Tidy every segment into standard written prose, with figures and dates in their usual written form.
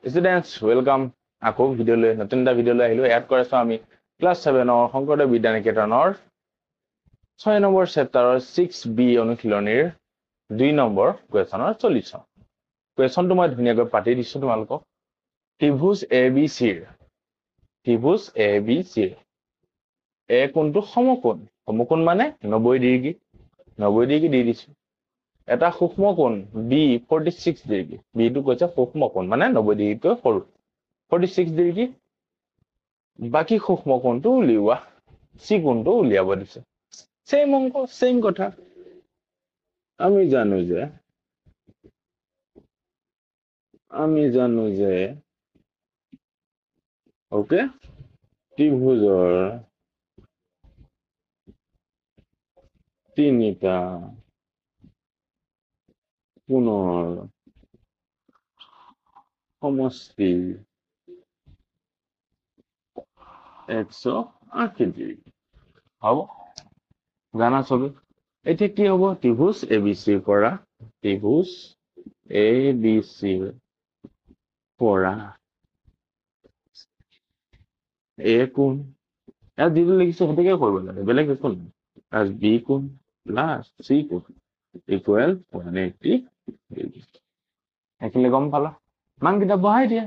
Students, welcome. Ako video le notun da video le ahilo add koriছো ami class 7 or Shonkordev Bidyaniketanor 6 number chapter 6B অনুশীলনীৰ 2 number কুৱেশ্যনৰ চলিছো কুৱেশ্যনটো মই ধুনিয়াকৈ পাতি দিছো তোমালোকক ত্ৰিভুজ ABC ত্ৰিভুজ ABC এ কোণটো সমকোণ সমকোণ মানে 90 degree 90 degree দি দিছো এটা সূক্ষ্ম কোণ B 46 ডিগ্ৰী B টো কৈছে সূক্ষ্ম কোণ মানে 90 ডিগ্ৰীকৈ সৰু 46 ডিগ্ৰী বাকি সূক্ষ্ম কোণটো উলিওৱা C কোণটো উলিয়াব দিছে সেম অংক সেম কথা আমি জানো যে ওকে ত্ৰিভুজৰ তিনিটা কোণৰ সমষ্টি 180 ডিগ্ৰী হ'ব জানা সবে এতিয়া কি হ'ব ত্ৰিভুজ ABC পৰা ত্ৰিভুজ ABC পৰা A কোণ এ দিলে লিখিছো হেতেকে কৰিব লাগে বেলেগ একো নাই as B কোণ plus C কোণ equal 180 ডিগ্ৰী একেলে গম পালা মান কিটা বহাই দিয়া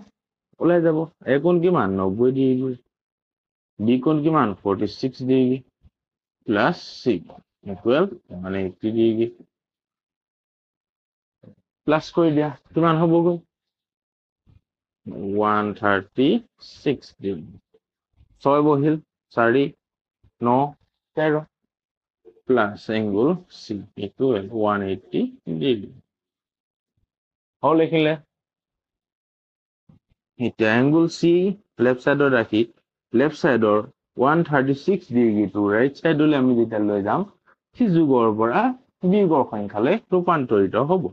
ওলাই যাব A কোণ কিমান 90 ডিগ্ৰী B কোণ কিমান 46 degree plus C equal 180 degree plus কৰি দিয়া কিমান হ'বগৈ 136 ডিগ্ৰী 6 বহিল 4 9 13 plus angle C equal 180 degree হল লিখিলে এটা angle C লেফট সাইডত ৰাখি লেফট সাইডৰ 136 ডিগ্ৰী টু ৰাইট সাইডলৈ আমি যেটা লৈ যাম সি যুগৰ পৰা বিয়োগৰ সংখ্যালৈ ৰূপান্তৰিত হ'ব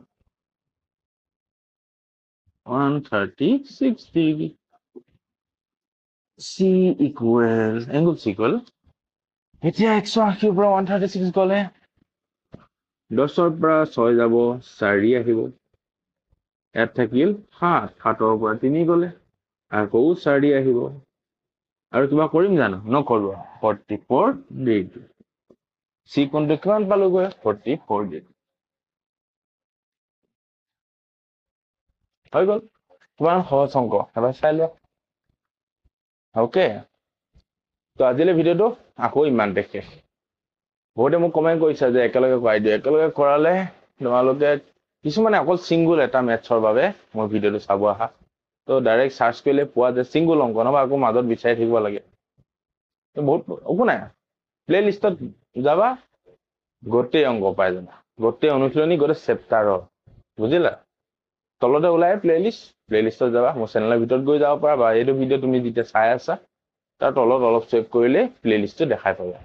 136 degree C equal angle C equal এতিয়া 180 পৰা 136 গলে 10 পৰা 6 যাব 4 আহিব ইয়াত থাকিল 7 7 পৰা 3 গলে আকৌ 4 আহিব আৰু কিবা কৰিম জানো নকৰো 44 ডিগ্ৰী C কোণটো কিমান পালোগৈ 44 ডিগ্ৰী হৈ গল কিমান সহজ অংক এবাৰ চাই লোৱা ওকে তো আজিলে ভিডিওটো আকৌ ইমান দেখে বহুতে মোক কমেন্ট কৰিছে যে একেলগে কৰাই দিও একেলগে কৰালে তোমালোকে কিছুমানে অকল সিঙ্গল এটা মেথছৰ বাবে মোৰ ভিডিওটো চাব আহা তো ডাইৰেক্ট সাৰ্চ কৰিলে পোৱা যে সিঙ্গল অংক নবা আকৌ মাজত বিচাৰি থাকিব লাগে তো বহুত একো নাই প্লেলিষ্টত যাবা গোটেই অংক পাই যাবা গোটেই অনুশীলনী গোটেই চেপ্টাৰৰ বুজিলা তলতে ওলাই প্লেলিষ্টত যাবা মোৰ চেনেলৰ ভিতৰত গৈ যাব পাৰা বা এইটো ভিডিও তুমি যেতিয়া চাই আছা তাৰ তলত অলপ চেভ কৰিলে প্লেলিষ্টটো দেখাই পাবা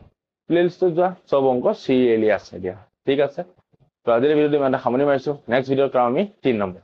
প্লেলিষ্টত যোৱা সব অংক সিৰিয়ালি আছে দিয়া ঠিক আছে তো আজিৰ ভিডিওটো ইমানটা সামৰণি মাৰিছো নেক্সট ভিডিওত আমি 3 নম্বৰ